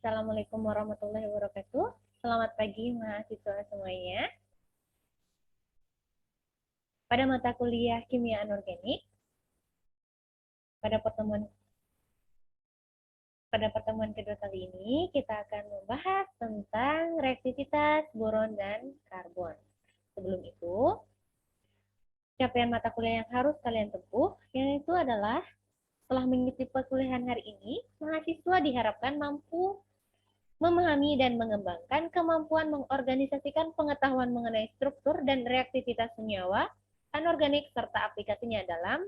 Assalamualaikum warahmatullahi wabarakatuh. Selamat pagi mahasiswa semuanya. Pada mata kuliah Kimia Anorganik, pada pertemuan kedua kali ini kita akan membahas tentang reaktivitas boron dan karbon. Sebelum itu, capaian mata kuliah yang harus kalian tempuh, yaitu adalah setelah mengikuti perkuliahan hari ini, mahasiswa diharapkan mampu memahami dan mengembangkan kemampuan mengorganisasikan pengetahuan mengenai struktur dan reaktivitas senyawa anorganik serta aplikasinya dalam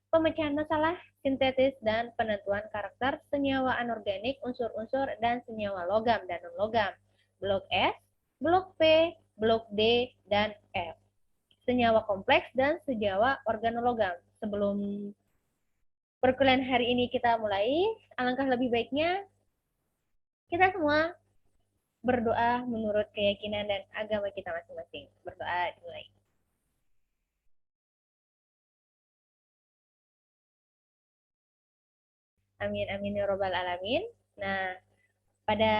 pemecahan masalah, sintesis, dan penentuan karakter senyawa anorganik, unsur-unsur, dan senyawa logam dan non-logam. Blok S, blok P, blok D, dan F. Senyawa kompleks dan senyawa organologam. Sebelum perkuliahan hari ini kita mulai, alangkah lebih baiknya kita semua berdoa menurut keyakinan dan agama kita masing-masing. Berdoa dimulai. Amin, amin, ya robbal alamin. Nah, pada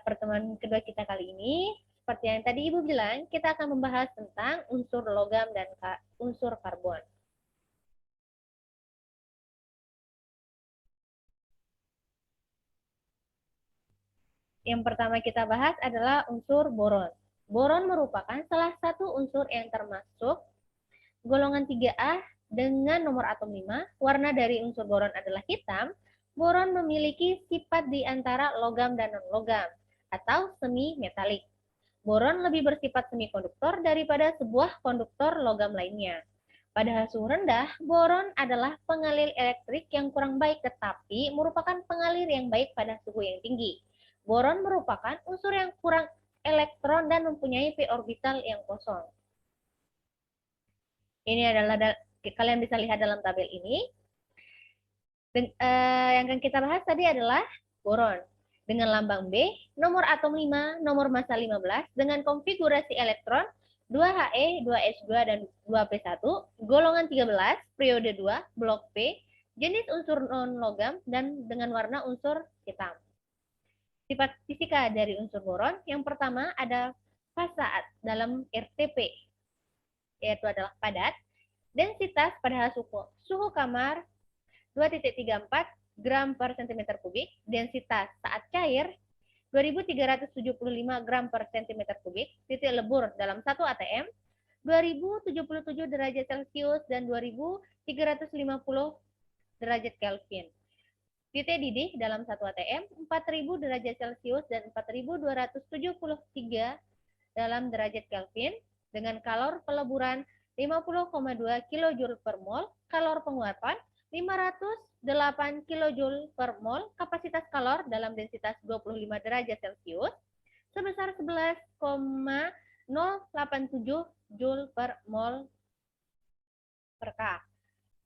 pertemuan kedua kita kali ini, seperti yang tadi Ibu bilang, kita akan membahas tentang unsur logam dan unsur karbon. Yang pertama kita bahas adalah unsur boron. Boron merupakan salah satu unsur yang termasuk golongan 3A dengan nomor atom 5. Warna dari unsur boron adalah hitam. Boron memiliki sifat di antara logam dan non-logam atau semi metalik. Boron lebih bersifat semikonduktor daripada sebuah konduktor logam lainnya. Pada suhu rendah, boron adalah pengalir elektrik yang kurang baik tetapi merupakan pengalir yang baik pada suhu yang tinggi. Boron merupakan unsur yang kurang elektron dan mempunyai p orbital yang kosong. Ini adalah kalian bisa lihat dalam tabel ini. Yang akan kita bahas tadi adalah boron. Dengan lambang B, nomor atom 5, nomor massa 15, dengan konfigurasi elektron 2He, 2S2, dan 2P1, golongan 13, periode 2, blok P, jenis unsur non-logam, dan dengan warna unsur hitam. Sifat fisika dari unsur boron, yang pertama ada fasa dalam RTP, yaitu adalah padat, densitas pada suhu kamar 2.34 gram per cm kubik, densitas saat cair 2.375 gram per cm kubik, titik lebur dalam 1 atm 2077 derajat Celcius dan 2350 derajat Kelvin. Titik didih dalam 1 atm 4000 derajat Celcius dan 4273 dalam derajat Kelvin dengan kalor peleburan 50,2 kJ per mol, kalor penguapan 508 kJ per mol, kapasitas kalor dalam densitas 25 derajat Celcius sebesar 11,087 Joule per mol per K.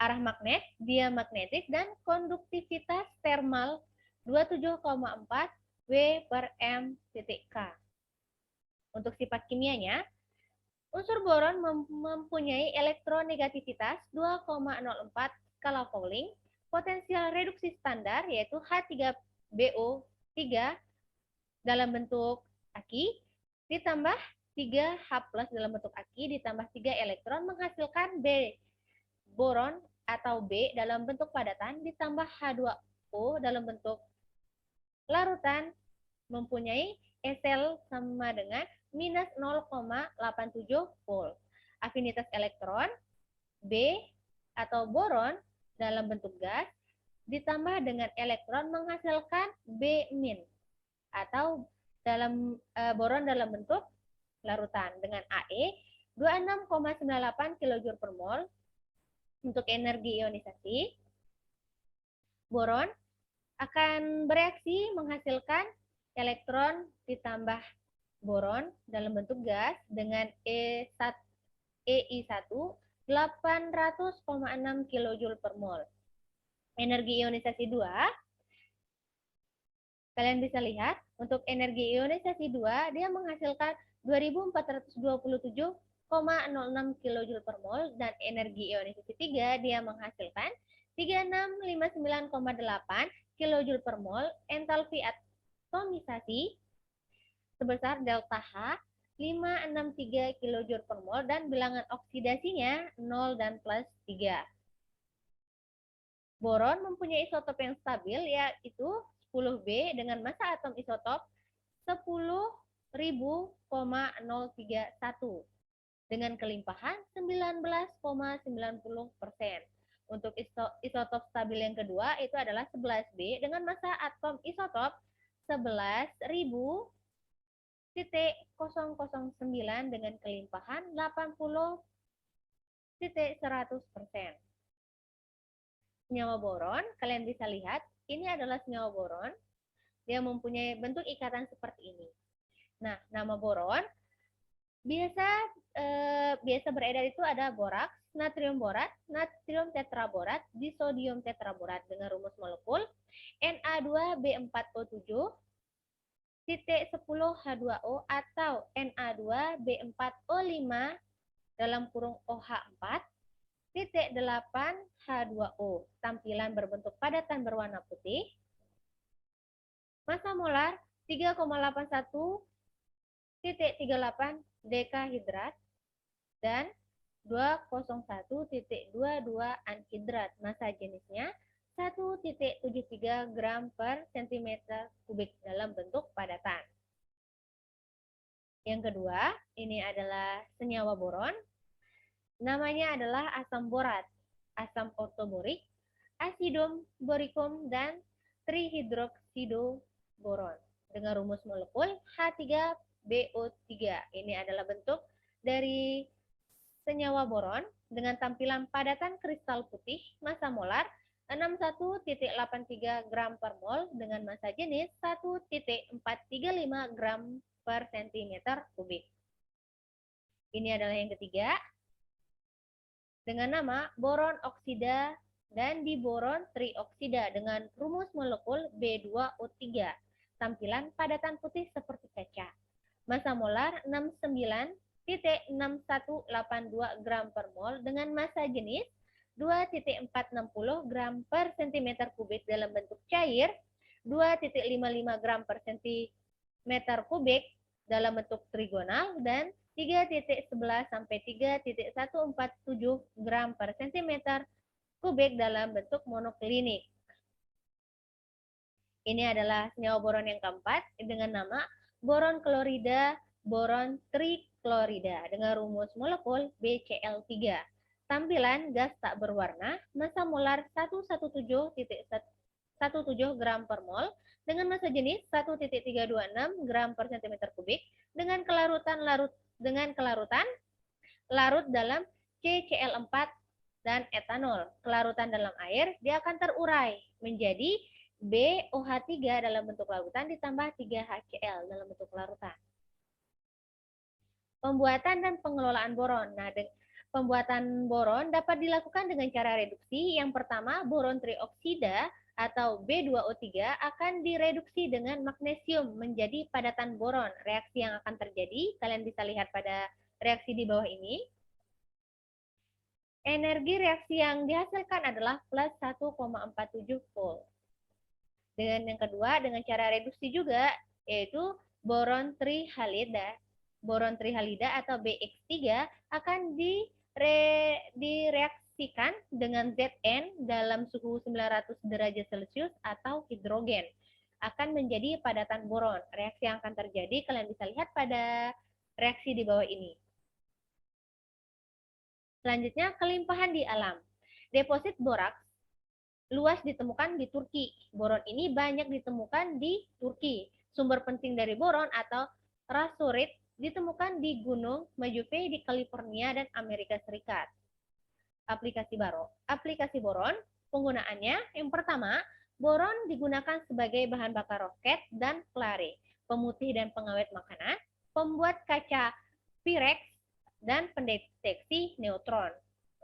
Arah magnet, diamagnetik, dan konduktivitas termal 27,4 W per M titik K. Untuk sifat kimianya, unsur boron mempunyai elektronegativitas 2,04 skala Pauling, potensial reduksi standar yaitu H3BO3 dalam bentuk Aki, ditambah 3H plus dalam bentuk Aki, ditambah 3 elektron menghasilkan B boron atau B dalam bentuk padatan, ditambah H2O dalam bentuk larutan, mempunyai SL sama dengan minus 0,87 volt. Afinitas elektron B atau boron dalam bentuk gas ditambah dengan elektron menghasilkan B- atau dalam boron dalam bentuk larutan dengan AE 26,98 kJ per mol. Untuk energi ionisasi, boron akan bereaksi menghasilkan elektron ditambah boron dalam bentuk gas dengan EI1 800,6 kJ per mol. Energi ionisasi 2, kalian bisa lihat untuk energi ionisasi 2 dia menghasilkan 2427,06 kJ per mol, dan energi ionisasi 3 dia menghasilkan 3659,8 kJ per mol. Entalpi atomisasi sebesar delta H 563 kJ per mol dan bilangan oksidasinya 0 dan plus 3. Boron mempunyai isotop yang stabil yaitu 10B dengan massa atom isotop 10.000,031 dengan kelimpahan 19,90%. Untuk isotop stabil yang kedua itu adalah 11B dengan massa atom isotop 11.000,009 dengan kelimpahan 80,100%. Senyawa boron, kalian bisa lihat, ini adalah senyawa boron. Dia mempunyai bentuk ikatan seperti ini. Nah, nama boron biasa beredar itu ada boraks, natrium borat, natrium tetraborat, disodium tetraborat dengan rumus molekul Na2B4O7 titik 10H2O atau Na2B4O5 dalam kurung OH4 titik 8H2O. Tampilan berbentuk padatan berwarna putih. Massa molar 3,81,38 dekahidrat dan 201,22 anhidrat. Massa jenisnya 1,73 gram per cm kubik dalam bentuk padatan. Yang kedua, ini adalah senyawa boron. Namanya adalah asam borat, asam ortoborik, asidum boricum, dan trihidroksidoboron dengan rumus molekul H3BO3. Ini adalah bentuk dari senyawa boron dengan tampilan padatan kristal putih, massa molar 61,83 gram per mol dengan massa jenis 1,435 gram per cm kubik. Ini adalah yang ketiga dengan nama boron oksida dan diboron trioksida dengan rumus molekul B2O3. Tampilan padatan putih seperti kaca. Massa molar 69,6182 gram per mol dengan massa jenis 2,460 gram per cm kubik dalam bentuk cair, 2,55 gram per cm kubik dalam bentuk trigonal, dan 3,11 sampai 3,147 gram per cm kubik dalam bentuk monoklinik. Ini adalah senyawa boron yang keempat dengan nama boron klorida, boron triklorida dengan rumus molekul BCl3. Tampilan gas tak berwarna, massa molar 117,17 gram per mol dengan massa jenis 1,326 gram per cm kubik dengan kelarutan larut dalam CCl4 dan etanol. Kelarutan dalam air dia akan terurai menjadi BOH3 dalam bentuk larutan ditambah 3HCl dalam bentuk larutan. Pembuatan dan pengelolaan boron. Nah, pembuatan boron dapat dilakukan dengan cara reduksi. Yang pertama, boron trioksida atau B2O3 akan direduksi dengan magnesium menjadi padatan boron. Reaksi yang akan terjadi, kalian bisa lihat pada reaksi di bawah ini. Energi reaksi yang dihasilkan adalah plus 1,47 volt. Dengan yang kedua, dengan cara reduksi juga, yaitu boron trihalida. Boron trihalida atau BX3 akan direaksikan dengan Zn dalam suhu 900 derajat Celcius atau hidrogen. Akan menjadi padatan boron. Reaksi yang akan terjadi, kalian bisa lihat pada reaksi di bawah ini. Selanjutnya, kelimpahan di alam. Deposit boraks luas ditemukan di Turki. Boron ini banyak ditemukan di Turki. Sumber penting dari boron atau rasurit ditemukan di Gunung Majuve di California dan Amerika Serikat. Aplikasi boron, penggunaannya yang pertama, boron digunakan sebagai bahan bakar roket dan pelari, pemutih dan pengawet makanan, pembuat kaca Pyrex, dan pendeteksi neutron.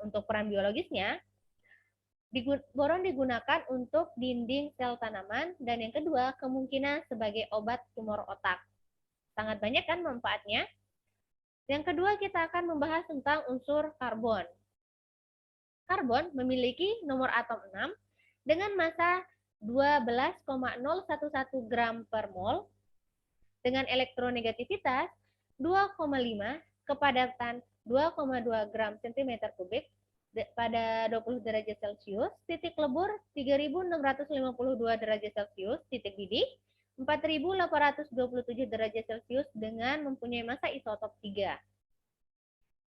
Untuk peran biologisnya, boron digunakan untuk dinding sel tanaman, dan yang kedua, kemungkinan sebagai obat tumor otak. Sangat banyak kan manfaatnya? Yang kedua, kita akan membahas tentang unsur karbon. Karbon memiliki nomor atom 6 dengan massa 12,011 gram per mol dengan elektronegativitas 2,5, kepadatan 2,2 gram cm kubik pada 20 derajat Celcius, titik lebur 3652 derajat Celcius, titik didih 4827 derajat Celcius dengan mempunyai massa isotop 3.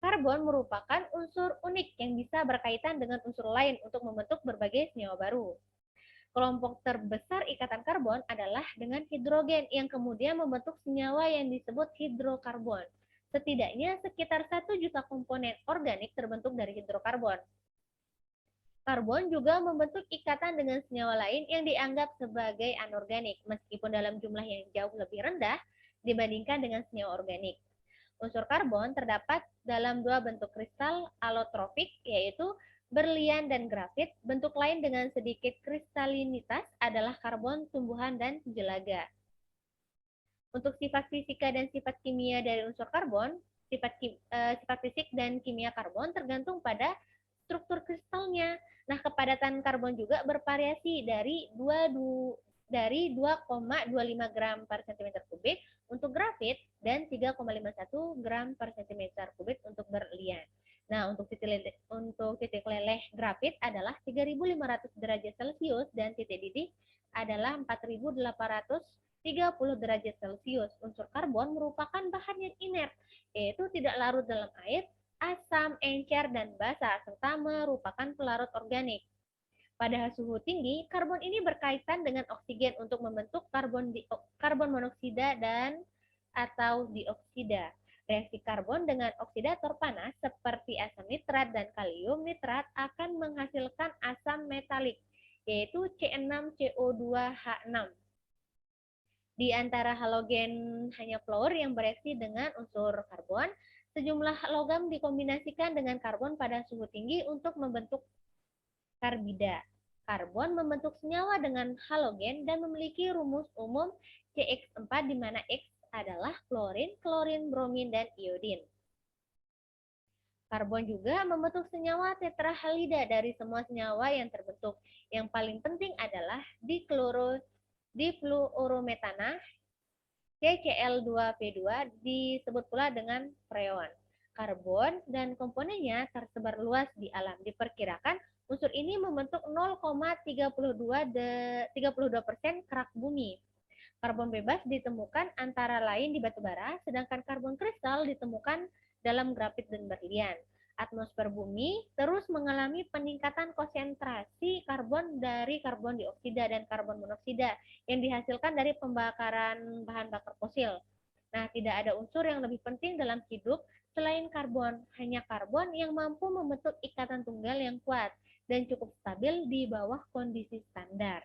Karbon merupakan unsur unik yang bisa berkaitan dengan unsur lain untuk membentuk berbagai senyawa baru. Kelompok terbesar ikatan karbon adalah dengan hidrogen yang kemudian membentuk senyawa yang disebut hidrokarbon. Setidaknya sekitar 1 juta komponen organik terbentuk dari hidrokarbon. Karbon juga membentuk ikatan dengan senyawa lain yang dianggap sebagai anorganik, meskipun dalam jumlah yang jauh lebih rendah dibandingkan dengan senyawa organik. Unsur karbon terdapat dalam dua bentuk kristal alotropik, yaitu berlian dan grafit. Bentuk lain dengan sedikit kristalinitas adalah karbon tumbuhan dan jelaga. Untuk sifat fisika dan sifat kimia dari unsur karbon, sifat fisik dan kimia karbon tergantung pada struktur kristalnya. Nah, kepadatan karbon juga bervariasi dari 2,25 gram per cm kubik untuk grafit dan 3,51 gram per cm kubik untuk berlian. Nah, untuk titik leleh grafit adalah 3.500 derajat Celcius dan titik didih adalah 4.830 derajat Celcius. Unsur karbon merupakan bahan yang inert, yaitu tidak larut dalam air, asam, encer, dan basa, serta merupakan pelarut organik. Pada suhu tinggi, karbon ini berkaitan dengan oksigen untuk membentuk karbon monoksida dan atau dioksida. Reaksi karbon dengan oksidator panas seperti asam nitrat dan kalium nitrat akan menghasilkan asam metalik, yaitu C6CO2H6. Di antara halogen hanya fluor yang bereaksi dengan unsur karbon. Sejumlah logam dikombinasikan dengan karbon pada suhu tinggi untuk membentuk karbida. Karbon membentuk senyawa dengan halogen dan memiliki rumus umum CX4 di mana X adalah klorin, klorin, bromin, dan iodin. Karbon juga membentuk senyawa tetrahalida dari semua senyawa yang terbentuk. Yang paling penting adalah difluorometana, CCl2P2 disebut pula dengan freon. Karbon dan komponennya tersebar luas di alam. Diperkirakan unsur ini membentuk 0,32% kerak bumi. Karbon bebas ditemukan antara lain di batu bara, sedangkan karbon kristal ditemukan dalam grafit dan berlian. Atmosfer bumi terus mengalami peningkatan konsentrasi karbon dari karbon dioksida dan karbon monoksida yang dihasilkan dari pembakaran bahan bakar fosil. Nah, tidak ada unsur yang lebih penting dalam hidup selain karbon. Hanya karbon yang mampu membentuk ikatan tunggal yang kuat dan cukup stabil di bawah kondisi standar.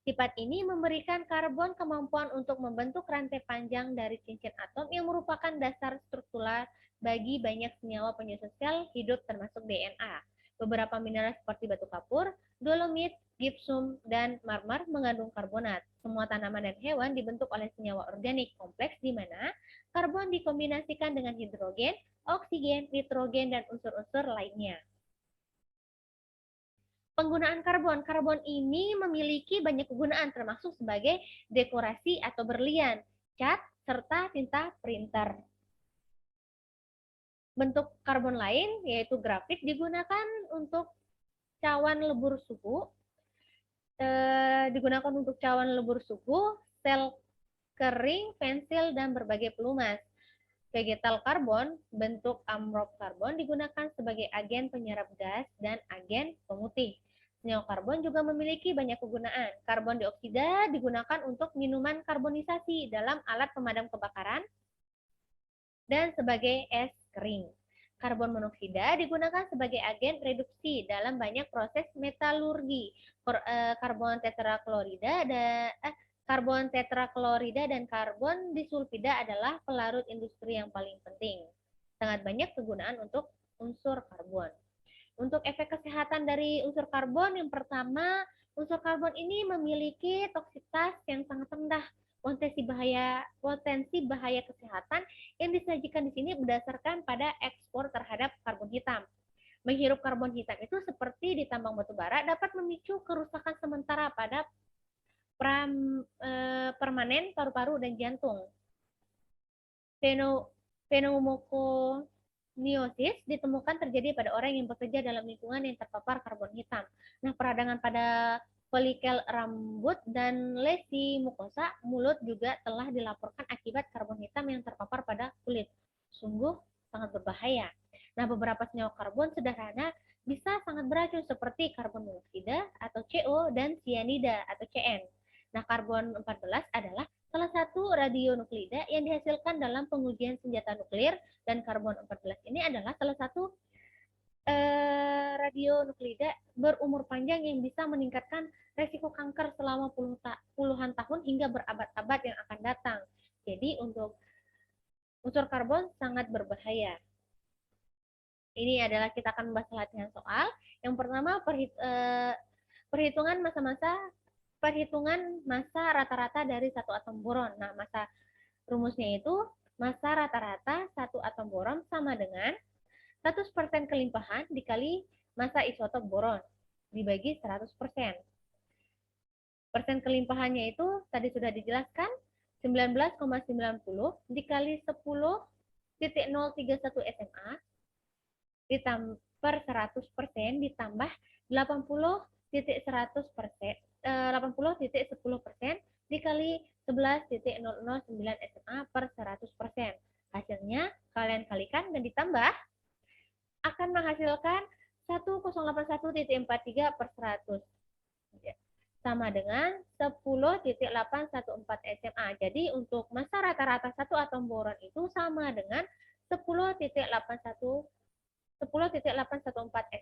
Sifat ini memberikan karbon kemampuan untuk membentuk rantai panjang dari cincin atom yang merupakan dasar struktural bagi banyak senyawa penyusun sel hidup termasuk DNA. Beberapa mineral seperti batu kapur, dolomit, gipsum, dan marmer mengandung karbonat. Semua tanaman dan hewan dibentuk oleh senyawa organik kompleks di mana karbon dikombinasikan dengan hidrogen, oksigen, nitrogen, dan unsur-unsur lainnya. Penggunaan karbon. Karbon ini memiliki banyak kegunaan termasuk sebagai dekorasi atau berlian, cat, serta tinta printer. Bentuk karbon lain yaitu grafit digunakan untuk cawan lebur suhu, sel kering, pensil, dan berbagai pelumas. Vegetal karbon, bentuk amrop karbon digunakan sebagai agen penyerap gas dan agen pemutih. Senyawa karbon juga memiliki banyak kegunaan. Karbon dioksida digunakan untuk minuman karbonisasi dalam alat pemadam kebakaran dan sebagai es kering. Karbon monoksida digunakan sebagai agen reduksi dalam banyak proses metalurgi. Karbon tetraklorida dan karbon disulfida adalah pelarut industri yang paling penting. Sangat banyak kegunaan untuk unsur karbon. Untuk efek kesehatan dari unsur karbon, yang pertama, unsur karbon ini memiliki toksitas yang sangat rendah. Potensi bahaya kesehatan yang disajikan di sini berdasarkan pada ekspor terhadap karbon hitam. Menghirup karbon hitam itu seperti di tambang batu bara dapat memicu kerusakan sementara pada permanen paru-paru dan jantung. Pneumokoniosis ditemukan terjadi pada orang yang bekerja dalam lingkungan yang terpapar karbon hitam. Nah, peradangan pada folikel rambut dan lesi mukosa mulut juga telah dilaporkan akibat karbon hitam yang terpapar pada kulit. Sungguh sangat berbahaya. Nah, beberapa senyawa karbon sederhana bisa sangat beracun seperti karbon monoksida atau CO dan sianida atau CN. Nah, karbon 14 adalah salah satu radionukleida yang dihasilkan dalam pengujian senjata nuklir, dan karbon 14 ini adalah salah satu radionukleida berumur panjang yang bisa meningkatkan resiko kanker selama puluhan tahun hingga berabad-abad yang akan datang. Jadi untuk unsur karbon sangat berbahaya. Ini adalah kita akan membahas latihan soal. Yang pertama perhitungan massa rata-rata dari satu atom boron. Nah, massa rumusnya itu massa rata-rata satu atom boron sama dengan 100% kelimpahan dikali massa isotop boron dibagi 100%. Persen kelimpahannya itu tadi sudah dijelaskan 19,90 dikali 10,031 SMA ditambah per 100% ditambah 80,10% dikali 11,009 SMA per 100%. Hasilnya kalian kalikan dan ditambah akan menghasilkan 1081,43 per 100 sama dengan 10,814 SMA. Jadi untuk massa rata-rata satu atom boron itu sama dengan 10,814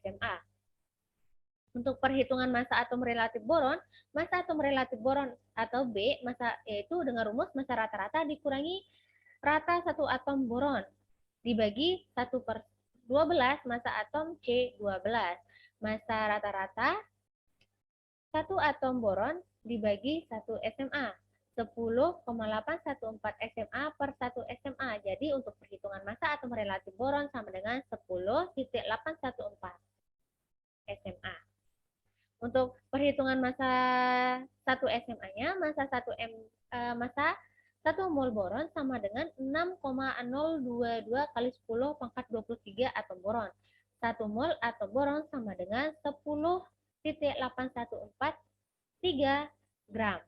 SMA. Untuk perhitungan massa atom relatif boron atau B, massa yaitu dengan rumus massa rata-rata dikurangi rata satu atom boron dibagi 1/12 massa atom C12. Massa rata-rata satu atom boron dibagi 1 SMA. 10,814 SMA per 1 SMA. Jadi untuk perhitungan massa atom relatif boron sama dengan 10,814 SMA. Untuk perhitungan massa 1 SMA-nya, massa 1 mol boron sama dengan 6,022 kali 10 pangkat 23 atom boron. 1 mol atom boron sama dengan 10,8143 gram.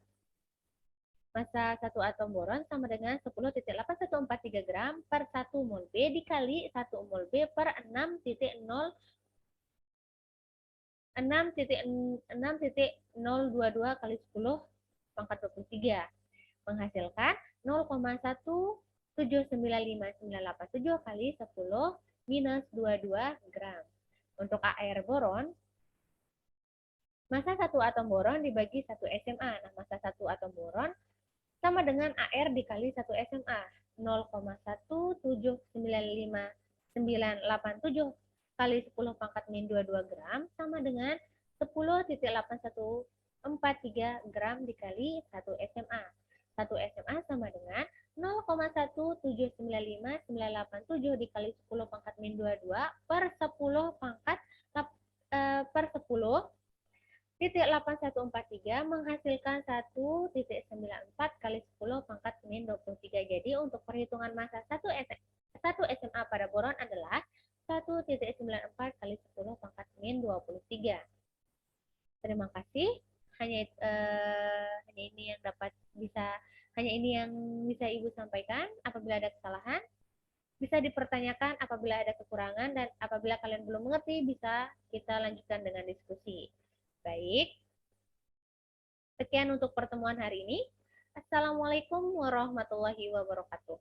Massa 1 atom boron sama dengan 10,8143 gram per 1 mol B dikali 1 mol B per 6,022 kali 10 pangkat 23 menghasilkan 0,1795987 kali 10 minus 22 gram. Untuk AR boron, massa 1 atom boron dibagi 1 SMA. Nah, massa 1 atom boron sama dengan AR dikali 1 SMA. 0,1795987 kali 10 pangkat min 22 gram sama dengan 10,8143 gram dikali 1 SMA. 1 SMA sama dengan 0,1795987 dikali 10 pangkat min 22 per 10 pangkat per 10 0,8143 menghasilkan 1,94 kali 10 pangkat min 23. Jadi untuk perhitungan massa 1 SMA pada boron adalah 1,94 kali 10 pangkat min 23. Terima kasih. Hanya ini yang bisa Ibu sampaikan. Apabila ada kesalahan, bisa dipertanyakan. Apabila ada kekurangan dan apabila kalian belum mengerti, bisa kita lanjutkan dengan diskusi. Baik, sekian untuk pertemuan hari ini. Assalamualaikum warahmatullahi wabarakatuh.